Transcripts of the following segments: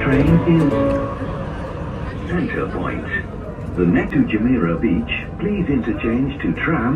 train is Center Point. The next to Jumeirah Beach, please interchange to tram.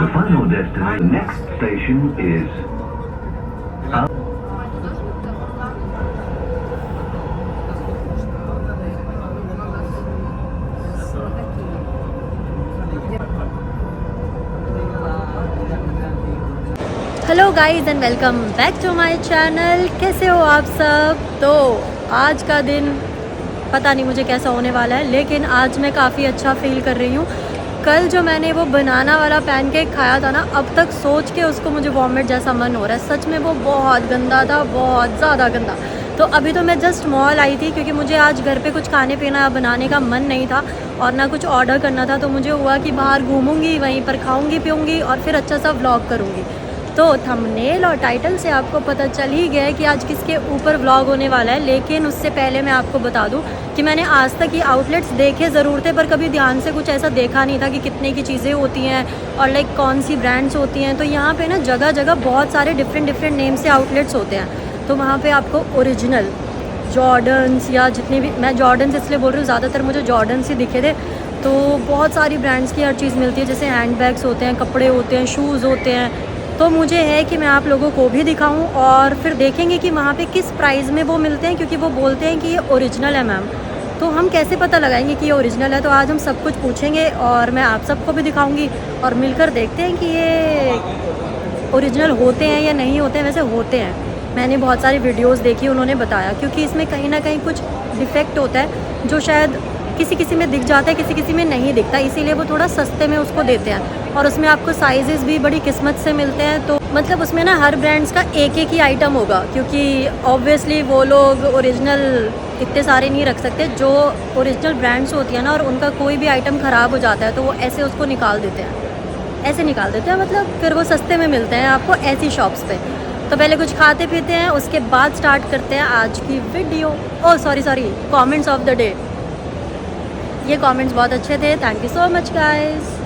The final destination. The next station is hello guys and welcome back to my channel. कैसे हो आप सब? तो आज का दिन पता नहीं मुझे कैसा होने वाला है, लेकिन आज मैं काफ़ी अच्छा फील कर रही हूँ। कल जो मैंने वो बनाना वाला पैनकेक खाया था ना, अब तक सोच के उसको मुझे वॉमिट जैसा मन हो रहा है। सच में वो बहुत गंदा था, बहुत ज़्यादा गंदा। तो अभी तो मैं जस्ट मॉल आई थी क्योंकि मुझे आज घर पे कुछ खाने पीना बनाने का मन नहीं था और ना कुछ ऑर्डर करना था। तो मुझे हुआ कि बाहर घूमूंगी, वहीं पर खाऊंगी पीऊँगी और फिर अच्छा सा व्लॉग करूँगी। तो थंबनेल और टाइटल से आपको पता चल ही गया है कि आज किसके ऊपर व्लॉग होने वाला है। लेकिन उससे पहले मैं आपको बता दूं कि मैंने आज तक ये आउटलेट्स देखे ज़रूर थे, पर कभी ध्यान से कुछ ऐसा देखा नहीं था कि कितने की चीज़ें होती हैं और लाइक कौन सी ब्रांड्स होती हैं। तो यहाँ पे ना जगह जगह बहुत सारे डिफरेंट नेम से आउटलेट्स होते हैं। तो वहाँ पर आपको ओरिजिनल जॉर्डन्स या जितने भी, मैं जॉर्डन्स इसलिए बोल रही हूँ, ज़्यादातर मुझे जॉर्डन्स ही दिखे थे। तो बहुत सारी ब्रांड्स की हर चीज़ मिलती है, जैसे हैंड बैग्स होते हैं, कपड़े होते हैं, शूज़ होते हैं। तो मुझे है कि मैं आप लोगों को भी दिखाऊं और फिर देखेंगे कि वहाँ पे किस प्राइस में वो मिलते हैं, क्योंकि वो बोलते हैं कि ये ओरिजिनल है मैम। तो हम कैसे पता लगाएंगे कि ये ओरिजिनल है? तो आज हम सब कुछ पूछेंगे और मैं आप सबको भी दिखाऊंगी और मिलकर देखते हैं कि ये ओरिजिनल होते हैं या नहीं होते हैं। वैसे होते हैं, मैंने बहुत सारी वीडियोज़ देखी, उन्होंने बताया, क्योंकि इसमें कहीं ना कहीं कुछ डिफेक्ट होता है जो शायद किसी किसी में दिख जाता है, किसी किसी में नहीं दिखता, इसीलिए वो थोड़ा सस्ते में उसको देते हैं। और उसमें आपको साइजेस भी बड़ी किस्मत से मिलते हैं। तो मतलब उसमें ना हर ब्रांड्स का एक एक ही आइटम होगा, क्योंकि ऑब्वियसली वो लोग ओरिजिनल इतने सारे नहीं रख सकते। जो ओरिजिनल ब्रांड्स होती है ना, और उनका कोई भी आइटम ख़राब हो जाता है तो वो ऐसे उसको निकाल देते हैं, ऐसे निकाल देते हैं, मतलब फिर वो सस्ते में मिलते हैं आपको ऐसी शॉप्स पे। तो पहले कुछ खाते पीते हैं, उसके बाद स्टार्ट करते हैं आज की video. Oh sorry comments of the day. ये कमेंट्स बहुत अच्छे थे, thank you so much guys.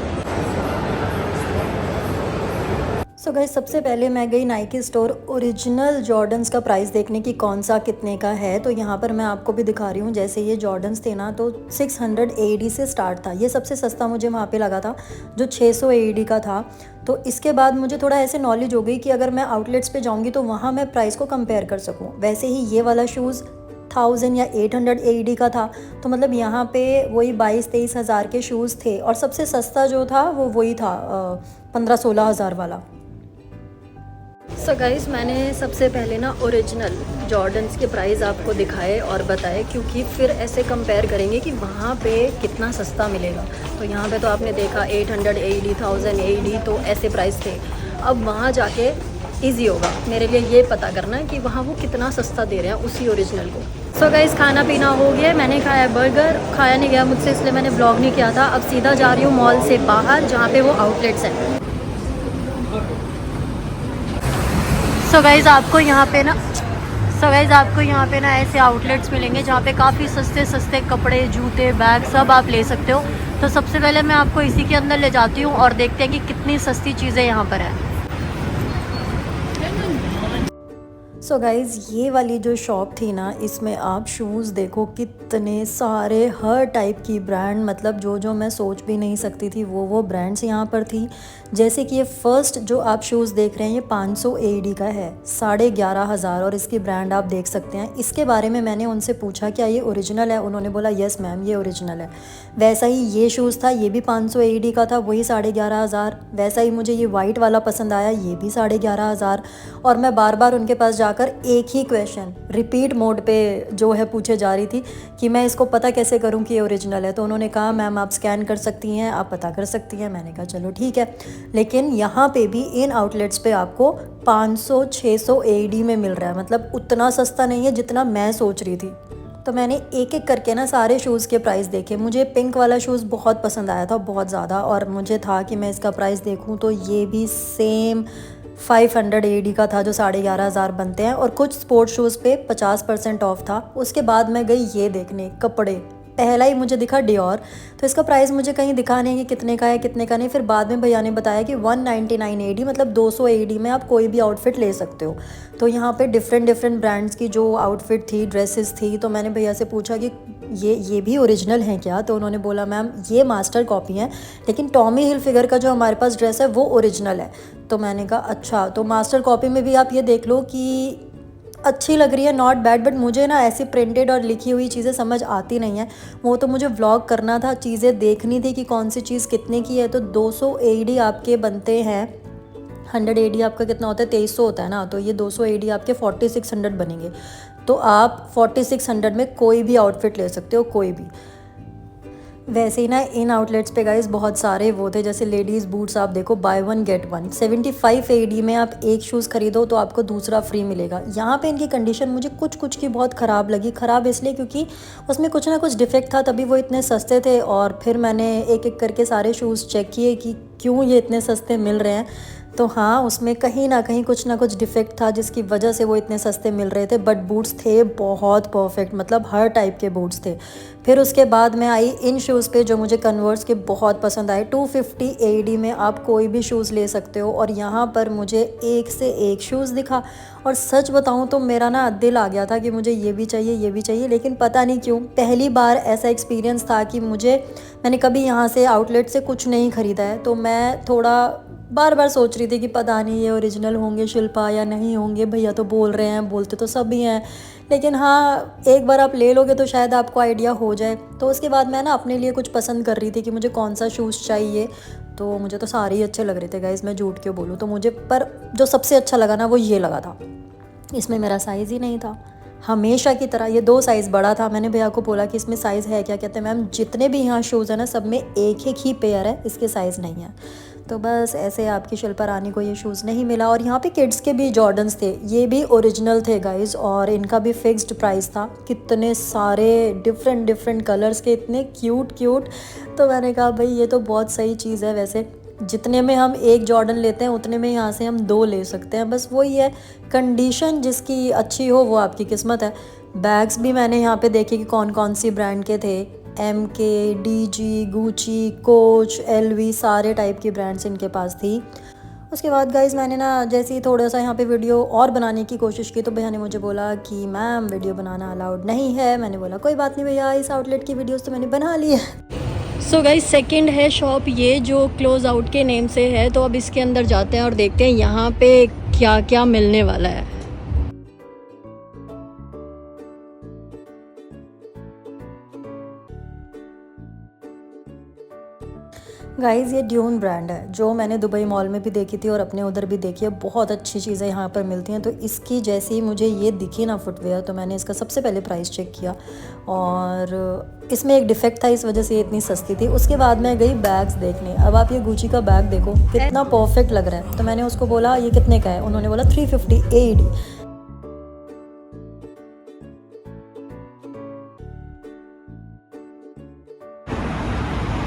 So guys, सबसे पहले मैं गई नाइकी स्टोर ओरिजिनल जॉर्डन्स का प्राइस देखने की कौन सा कितने का है। तो यहाँ पर मैं आपको भी दिखा रही हूँ। जैसे ये जॉर्डन्स थे ना, तो 600 AED से स्टार्ट था। ये सबसे सस्ता मुझे वहाँ पे लगा था, जो 600 AED का था। तो इसके बाद मुझे थोड़ा ऐसे नॉलेज हो गई कि अगर मैं आउटलेट्स पे जाऊँगी तो वहाँ मैं प्राइस को कंपेयर कर सकूँ। वैसे ही ये वाला शूज़ 1000 या 800 AED का था। तो मतलब यहाँ पे वही 22-23 हज़ार के शूज़ थे और सबसे सस्ता जो था वो वही था 15-16 हज़ार वाला। सो गाइस, मैंने सबसे पहले ना ओरिजिनल जॉर्डन्स के प्राइस आपको दिखाए और बताए, क्योंकि फिर ऐसे कंपेयर करेंगे कि वहाँ पे कितना सस्ता मिलेगा। तो यहाँ पे तो आपने देखा 800 AED, 1000 AED, तो ऐसे प्राइस थे। अब वहाँ जाके ईजी होगा मेरे लिए ये पता करना है कि वहाँ वो कितना सस्ता दे रहे हैं उसी ओरिजिनल को। सो गाइस, खाना पीना हो गया। मैंने खाया बर्गर, खाया नहीं गया मुझसे, इसलिए मैंने ब्लॉग नहीं किया था। अब सीधा जा रही हूँ मॉल से बाहर, जहाँ पे वो आउटलेट्स हैं। सो गाइस, आपको यहाँ पे ना ऐसे आउटलेट्स मिलेंगे जहाँ पे काफ़ी सस्ते सस्ते कपड़े, जूते, बैग सब आप ले सकते हो। तो सबसे पहले मैं आपको इसी के अंदर ले जाती हूँ और देखते हैं कि कितनी सस्ती चीज़ें यहाँ पर है। सो गाइज़, ये वाली जो शॉप थी ना, इसमें आप शूज़ देखो कितने सारे, हर टाइप की ब्रांड, मतलब जो जो मैं सोच भी नहीं सकती थी वो ब्रांड्स यहाँ पर थी। जैसे कि ये फर्स्ट जो आप शूज़ देख रहे हैं, ये 500 AED का है, 11,500, और इसकी ब्रांड आप देख सकते हैं। इसके बारे में मैंने उनसे पूछा क्या ये ओरिजिनल है, उन्होंने बोला यस मैम ये ओरिजिनल है। वैसा ही ये शूज़ था, ये भी 500 AED का था, वही 11,500। वैसा ही मुझे ये वाइट वाला पसंद आया, ये भी 11,500। और मैं बार बार उनके पास जाकर एक ही क्वेश्चन रिपीट मोड पे जो है पूछे जा रही थी कि मैं इसको पता कैसे करूं कि ये ओरिजिनल है। तो उन्होंने कहा मैम आप स्कैन कर सकती हैं, आप पता कर सकती हैं। मैंने कहा चलो ठीक है। लेकिन यहाँ पे भी इन आउटलेट्स पे आपको 500-600 AED में मिल रहा है, मतलब उतना सस्ता नहीं है जितना मैं सोच रही थी। तो मैंने एक एक करके ना सारे शूज़ के प्राइस देखे। मुझे पिंक वाला शूज़ बहुत पसंद आया था, बहुत ज़्यादा, और मुझे था कि मैं इसका प्राइस देखूं। तो ये भी सेम 500 AED का था, जो 11,500 बनते हैं। और कुछ स्पोर्ट्स शूज़ पे 50% ऑफ था। उसके बाद मैं गई ये देखने कपड़े। पहला ही मुझे दिखा डियोर, तो इसका प्राइस मुझे कहीं दिखा नहीं कि कितने का है कितने का नहीं। फिर बाद में भैया ने बताया कि 199 AD मतलब 200 AD में आप कोई भी आउटफिट ले सकते हो। तो यहाँ पे डिफरेंट डिफरेंट ब्रांड्स की जो आउटफिट थी, ड्रेसेस थी, तो मैंने भैया से पूछा कि ये भी ओरिजिनल हैं क्या? तो उन्होंने बोला मैम ये मास्टर कॉपी हैं, लेकिन टॉमी हिल फिगर का जो हमारे पास ड्रेस है वो ओरिजिनल है। तो मैंने कहा अच्छा, तो मास्टर कॉपी में भी आप ये देख लो कि अच्छी लग रही है, नॉट बैड, बट मुझे ना ऐसी प्रिंटेड और लिखी हुई चीज़ें समझ आती नहीं है। वो तो मुझे व्लॉग करना था, चीज़ें देखनी थी कि कौन सी चीज़ कितने की है। तो 200 AD आपके बनते हैं, 100 AD आपका कितना होता है, 2300 होता है ना, तो ये 200 AD आपके 4600 बनेंगे। तो आप 4600 में कोई भी आउटफिट ले सकते हो, कोई भी। वैसे ही ना इन आउटलेट्स पे गाइस बहुत सारे वो थे, जैसे लेडीज़ बूट्स आप देखो, by one get one, 75 AD में आप एक शूज़ खरीदो तो आपको दूसरा फ्री मिलेगा। यहाँ पे इनकी कंडीशन मुझे कुछ कुछ की बहुत ख़राब लगी। ख़राब इसलिए क्योंकि उसमें कुछ ना कुछ डिफेक्ट था, तभी वो इतने सस्ते थे। और फिर मैंने एक एक करके सारे शूज़ चेक किए कि क्यों ये इतने सस्ते मिल रहे हैं। तो हाँ, उसमें कहीं ना कुछ डिफेक्ट था जिसकी वजह से वो इतने सस्ते मिल रहे थे। बट बूट्स थे बहुत परफेक्ट, मतलब हर टाइप के बूट्स थे। फिर उसके बाद मैं आई इन शूज़ पे जो मुझे कन्वर्स के बहुत पसंद आए। 250 AD में आप कोई भी शूज़ ले सकते हो, और यहाँ पर मुझे एक से एक शूज़ दिखा। और सच बताऊँ तो मेरा ना दिल आ गया था कि मुझे ये भी चाहिए, ये भी चाहिए। लेकिन पता नहीं क्यों पहली बार ऐसा एक्सपीरियंस था कि मैंने कभी यहाँ से आउटलेट से कुछ नहीं ख़रीदा है, तो मैं थोड़ा बार बार सोच रही थी कि पता नहीं ये ओरिजिनल होंगे शिल्पा या नहीं होंगे। भैया तो बोल रहे हैं, बोलते तो सभी हैं, लेकिन हाँ एक बार आप ले लोगे तो शायद आपको आइडिया हो जाए। तो उसके बाद मैं ना अपने लिए कुछ पसंद कर रही थी कि मुझे कौन सा शूज़ चाहिए। तो मुझे तो सारे ही अच्छे लग रहे थे गाइस, मैं झूठ क्यों बोलूँ। तो मुझे पर जो सबसे अच्छा लगा ना वो ये लगा था, इसमें मेरा साइज़ ही नहीं था हमेशा की तरह। ये 2 साइज़ बड़ा था। मैंने भैया को बोला कि इसमें साइज़ है क्या? कहते हैं मैम जितने भी यहाँ शूज़ हैं ना सब में एक एक ही पेयर है, इसके साइज़ नहीं है। तो बस ऐसे आपकी शिल्पा रानी को ये शूज़ नहीं मिला। और यहाँ पे किड्स के भी जॉर्डन्स थे, ये भी ओरिजिनल थे गाइस, और इनका भी फिक्स्ड प्राइस था। कितने सारे डिफरेंट डिफरेंट कलर्स के, इतने क्यूट क्यूट। तो मैंने कहा भाई ये तो बहुत सही चीज़ है। वैसे जितने में हम एक जॉर्डन लेते हैं उतने में यहाँ से हम 2 ले सकते हैं। बस वही है, कंडीशन जिसकी अच्छी हो वो आपकी किस्मत है। बैग्स भी मैंने यहाँ पे देखे कि कौन कौन सी ब्रांड के थे, MK, DG, Gucci, coach, LV, सारे टाइप की ब्रांड्स इनके पास थी। उसके बाद गाइज़ मैंने ना जैसे ही थोड़ा सा यहाँ पे वीडियो और बनाने की कोशिश की, तो भैया ने मुझे बोला कि मैम वीडियो बनाना अलाउड नहीं है। मैंने बोला कोई बात नहीं भैया, इस आउटलेट की वीडियोस तो मैंने बना ली है। सो गाइस सेकंड है शॉप ये जो क्लोज आउट के नेम से है। तो अब इसके अंदर जाते हैं और देखते हैं यहाँ पे क्या क्या मिलने वाला है। गाइज़ ये ड्यून ब्रांड है जो मैंने दुबई मॉल में भी देखी थी और अपने उधर भी देखी है। बहुत अच्छी चीज़ें यहाँ पर मिलती हैं। तो इसकी जैसे ही मुझे ये दिखी ना फुटवेयर, तो मैंने इसका सबसे पहले प्राइस चेक किया, और इसमें एक डिफेक्ट था, इस वजह से ये इतनी सस्ती थी। उसके बाद मैं गई बैग्स देखने। अब आप ये गुची का बैग देखो कितना परफेक्ट लग रहा है। तो मैंने उसको बोला ये कितने का है? उन्होंने बोला 350 AD।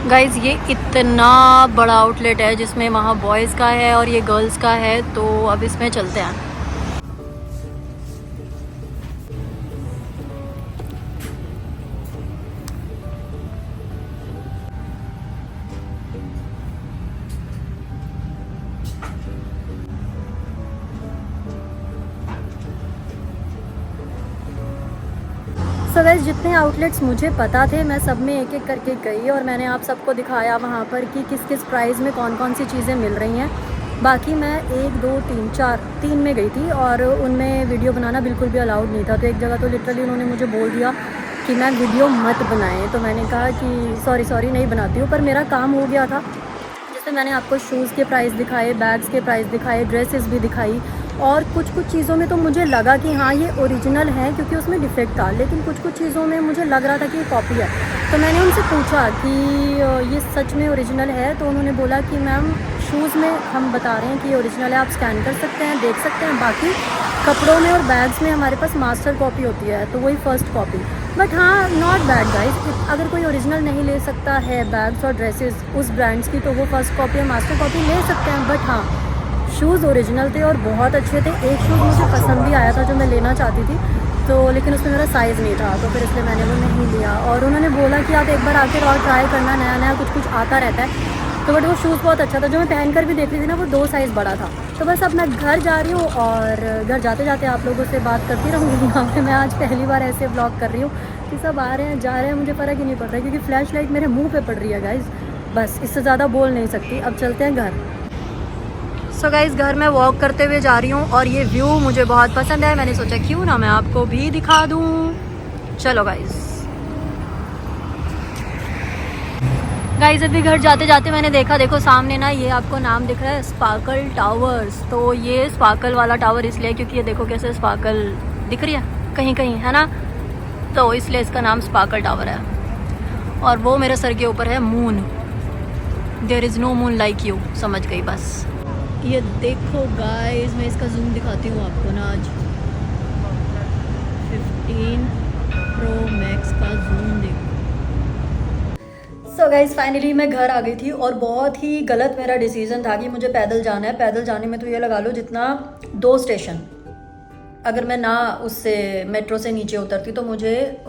गाइज़ ये इतना बड़ा आउटलेट है जिसमें वहाँ बॉयज़ का है और ये गर्ल्स का है। तो अब इसमें चलते हैं। सो गाइस जितने आउटलेट्स मुझे पता थे मैं सब में एक एक करके गई, और मैंने आप सबको दिखाया वहाँ पर कि किस किस प्राइस में कौन कौन सी चीज़ें मिल रही हैं। बाकी मैं 1 2 3 4 3 में गई थी, और उनमें वीडियो बनाना बिल्कुल भी अलाउड नहीं था। तो एक जगह तो लिटरली उन्होंने मुझे बोल दिया कि मैं वीडियो मत बनाएं। तो मैंने कहा कि सॉरी नहीं बनाती हूँ, पर मेरा काम हो गया था। जिसमें मैंने आपको शूज़ के प्राइस दिखाए, बैग्स के प्राइस दिखाए, ड्रेसेस भी दिखाई, और कुछ कुछ चीज़ों में तो मुझे लगा कि हाँ ये ओरिजिनल है क्योंकि उसमें डिफेक्ट था। लेकिन कुछ कुछ चीज़ों में मुझे लग रहा था कि ये कॉपी है। तो मैंने उनसे पूछा कि ये सच में ओरिजिनल है? तो उन्होंने बोला कि मैम शूज़ में हम बता रहे हैं कि ये ओरिजिनल है, आप स्कैन कर सकते हैं, देख सकते हैं। बाकी कपड़ों में और बैग्स में हमारे पास मास्टर कॉपी होती है, तो वही फ़र्स्ट कॉपी। बट हाँ नॉट बैड गाइज, अगर कोई ओरिजिनल नहीं ले सकता है बैग्स और ड्रेसेस उस ब्रांड्स की, तो वो फर्स्ट कॉपी या मास्टर कॉपी ले सकते हैं। बट हाँ शूज़ ओरिजिनल थे और बहुत अच्छे थे। एक शूज़ मुझे पसंद भी आया था जो मैं लेना चाहती थी, तो लेकिन उसमें मेरा साइज़ नहीं था, तो फिर इसलिए मैंने वो नहीं लिया। और उन्होंने बोला कि आप एक बार आकर और ट्राई करना, नया नया कुछ कुछ आता रहता है। तो बट वो शूज़ बहुत अच्छा था, जो मैं पहन कर भी देख रही थी ना, वो 2 साइज़ बड़ा था। तो बस अब मैं घर जा रही हूँ और घर जाते जाते आप लोगों से बात करती रहूँगी। यहाँ पे मैं आज पहली बार ऐसे व्लॉग कर रही हूँ कि सब आ रहे हैं जा रहे हैं, मुझे फ़र्क ही नहीं पड़ रहा है, क्योंकि फ्लैश लाइट मेरे मुँह पे पड़ रही है गाइज़। बस इससे ज़्यादा बोल नहीं सकती। अब चलते हैं घर। सो गाइज़, घर में वॉक करते हुए जा रही हूँ और ये व्यू मुझे बहुत पसंद है। मैंने सोचा क्यों ना मैं आपको भी दिखा दूँ। चलो गाइज़ अभी घर जाते जाते मैंने देखा, देखो सामने ना ये आपको नाम दिख रहा है, स्पार्कल टावर्स। तो ये स्पार्कल वाला टावर इसलिए क्योंकि ये देखो कैसे स्पार्कल दिख रही है कहीं कहीं, है ना, तो इसलिए इसका नाम स्पार्कल टावर है। और वो मेरे सर के ऊपर है moon. There is no moon like you, समझ गई बस। ये देखो गाइस, मैं इसका जूम दिखाती हूँ आपको ना। आज 15 प्रो मैक्स का जूम देखो। सो गाइस फाइनली मैं घर आ गई थी और बहुत ही गलत मेरा डिसीजन था कि मुझे पैदल जाना है। पैदल जाने में तो ये लगा लो जितना 2 स्टेशन, अगर मैं ना उससे मेट्रो से नीचे उतरती तो मुझे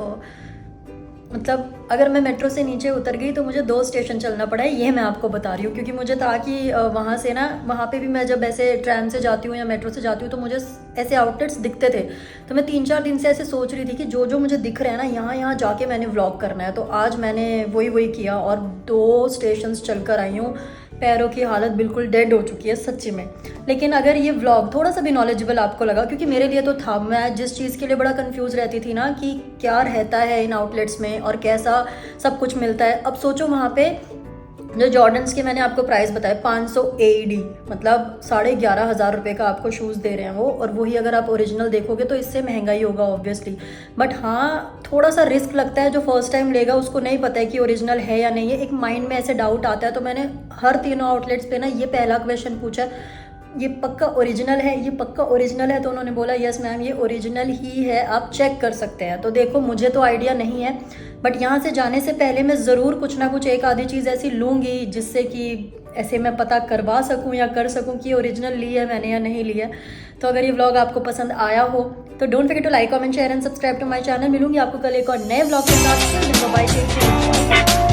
मतलब अगर मैं मेट्रो से नीचे उतर गई तो मुझे 2 स्टेशन चलना पड़ा है। ये मैं आपको बता रही हूँ, क्योंकि मुझे था कि वहाँ से ना, वहाँ पे भी मैं जब ऐसे ट्रेन से जाती हूँ या मेट्रो से जाती हूँ तो मुझे ऐसे आउटलेट्स दिखते थे। तो मैं 3-4 दिन से ऐसे सोच रही थी कि जो जो मुझे दिख रहे हैं ना, यहाँ यहाँ जाके मैंने व्लॉग करना है। तो आज मैंने वही किया और 2 स्टेशंस चलकर आई हूँ। पैरों की हालत बिल्कुल डेड हो चुकी है सच्ची में। लेकिन अगर ये व्लॉग थोड़ा सा भी नॉलेजेबल आपको लगा, क्योंकि मेरे लिए तो था, मैं जिस चीज़ के लिए बड़ा कंफ्यूज रहती थी ना कि क्या रहता है इन आउटलेट्स में और कैसा सब कुछ मिलता है। अब सोचो वहाँ पे जो जॉर्डन्स के मैंने आपको प्राइस बताए 500 AED, मतलब 11,500 रुपये का आपको शूज़ दे रहे हैं वो। और वही अगर आप ओरिजिनल देखोगे तो इससे महंगा ही होगा ऑब्वियसली। बट हाँ, थोड़ा सा रिस्क लगता है। जो फर्स्ट टाइम लेगा उसको नहीं पता है कि ओरिजिनल है या नहीं है, एक माइंड में ऐसे डाउट आता है। तो मैंने हर तीनों आउटलेट्स पे ना ये पहला क्वेश्चन पूछा, ये पक्का ओरिजिनल है, ये पक्का ओरिजिनल है। तो उन्होंने बोला यस मैम ये ओरिजिनल ही है, आप चेक कर सकते हैं। तो देखो मुझे तो आइडिया नहीं है, बट यहाँ से जाने से पहले मैं ज़रूर कुछ ना कुछ एक आधी चीज़ ऐसी लूँगी जिससे कि ऐसे मैं पता करवा सकूँ या कर सकूँ कि ओरिजिनल ली है मैंने या नहीं ली है। तो अगर ये व्लॉग आपको पसंद आया हो तो don't forget to like, comment, share and subscribe to my channel. मिलूंगी आपको कल एक और नए व्लॉग के साथ। बाय।